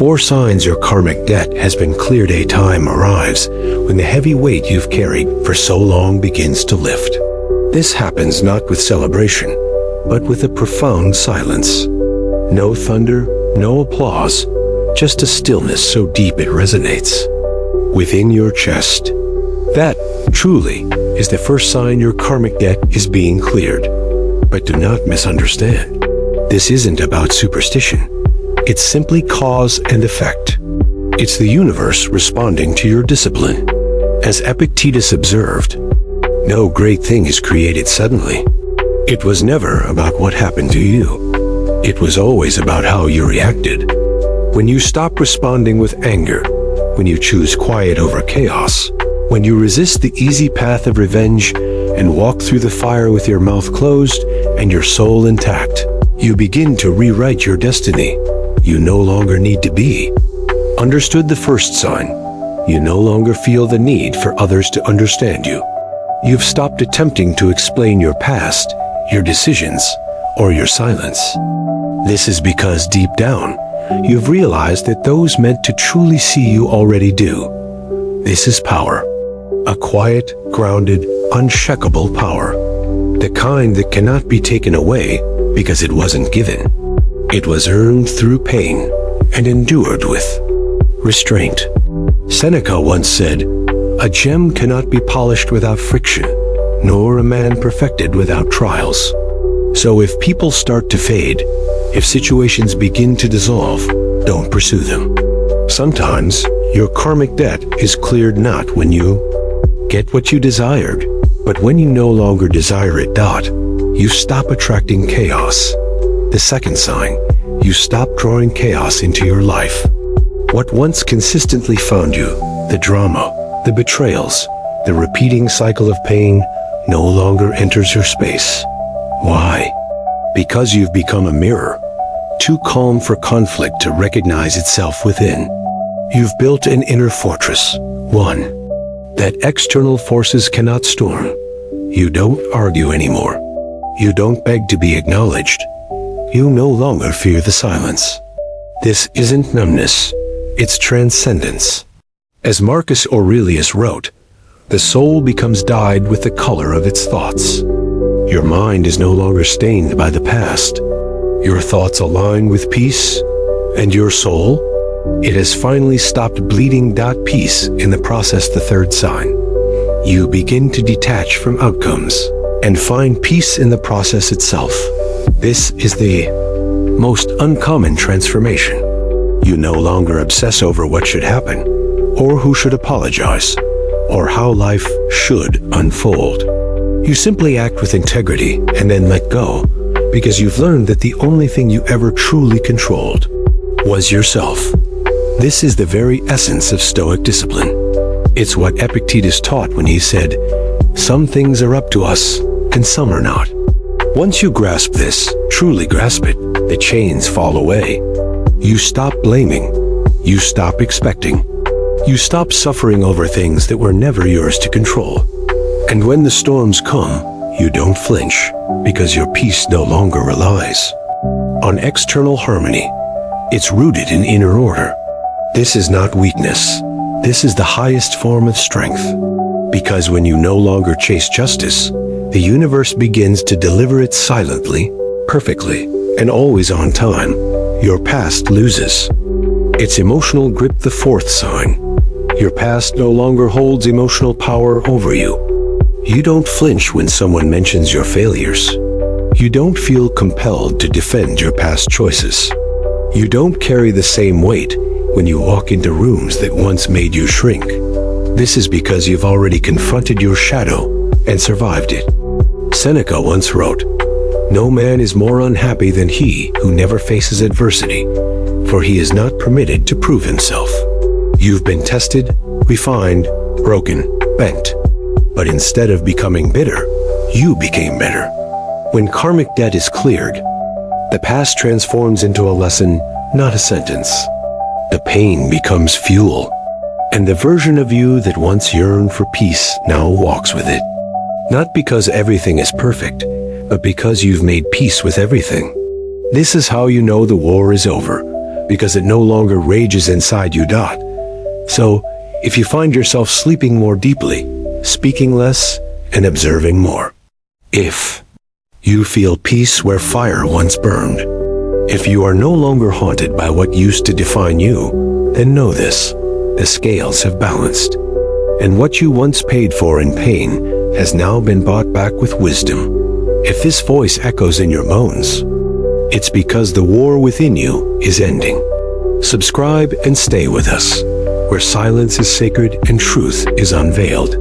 4 signs your karmic debt has been cleared. A time arrives when the heavy weight you've carried for so long begins to lift. This happens not with celebration, but with a profound silence. No thunder, no applause, just a stillness so deep it resonates within your chest. That, truly, is the first sign your karmic debt is being cleared. But do not misunderstand. This isn't about superstition. It's simply cause and effect. It's the universe responding to your discipline. As Epictetus observed, no great thing is created suddenly. It was never about what happened to you. It was always about how you reacted. When you stop responding with anger, when you choose quiet over chaos, when you resist the easy path of revenge and walk through the fire with your mouth closed and your soul intact, you begin to rewrite your destiny. You no longer need to be. Understood the first sign. You no longer feel the need for others to understand you. You've stopped attempting to explain your past, your decisions, or your silence. This is because deep down, you've realized that those meant to truly see you already do. This is power. A quiet, grounded, unshakable power. The kind that cannot be taken away because it wasn't given. It was earned through pain and endured with restraint. Seneca once said, "A gem cannot be polished without friction, nor a man perfected without trials." So if people start to fade, if situations begin to dissolve, don't pursue them. Sometimes your karmic debt is cleared not when you get what you desired, but when you no longer desire it. You stop attracting chaos. The second sign, you stop drawing chaos into your life. What once consistently found you, the drama, the betrayals, the repeating cycle of pain, no longer enters your space. Why? Because you've become a mirror, too calm for conflict to recognize itself within. You've built an inner fortress, one that external forces cannot storm. You don't argue anymore. You don't beg to be acknowledged. You no longer fear the silence. This isn't numbness, it's transcendence. As Marcus Aurelius wrote, the soul becomes dyed with the color of its thoughts. Your mind is no longer stained by the past. Your thoughts align with peace, and your soul, it has finally stopped bleeding. Peace in the process, the third sign. You begin to detach from outcomes and find peace in the process itself. This is the most uncommon transformation. You no longer obsess over what should happen, or who should apologize, or how life should unfold. You simply act with integrity and then let go, because you've learned that the only thing you ever truly controlled was yourself. This is the very essence of Stoic discipline. It's what Epictetus taught when he said, "Some things are up to us, and some are not." Once you grasp this, truly grasp it, the chains fall away. You stop blaming. You stop expecting. You stop suffering over things that were never yours to control. And when the storms come, you don't flinch, because your peace no longer relies on external harmony. It's rooted in inner order. This is not weakness. This is the highest form of strength. Because when you no longer chase justice, the universe begins to deliver it silently, perfectly, and always on time. Your past loses its emotional grip. The fourth sign. Your past no longer holds emotional power over you. You don't flinch when someone mentions your failures. You don't feel compelled to defend your past choices. You don't carry the same weight when you walk into rooms that once made you shrink. This is because you've already confronted your shadow and survived it. Seneca once wrote, "No man is more unhappy than he who never faces adversity, for he is not permitted to prove himself." You've been tested, refined, broken, bent. But instead of becoming bitter, you became better. When karmic debt is cleared, the past transforms into a lesson, not a sentence. The pain becomes fuel, and the version of you that once yearned for peace now walks with it. Not because everything is perfect, but because you've made peace with everything. This is how you know the war is over, because it no longer rages inside you. So, if you find yourself sleeping more deeply, speaking less, and observing more. If you feel peace where fire once burned. If you are no longer haunted by what used to define you, then know this: the scales have balanced. And what you once paid for in pain has now been bought back with wisdom. If this voice echoes in your bones, it's because the war within you is ending. Subscribe and stay with us, where silence is sacred and truth is unveiled.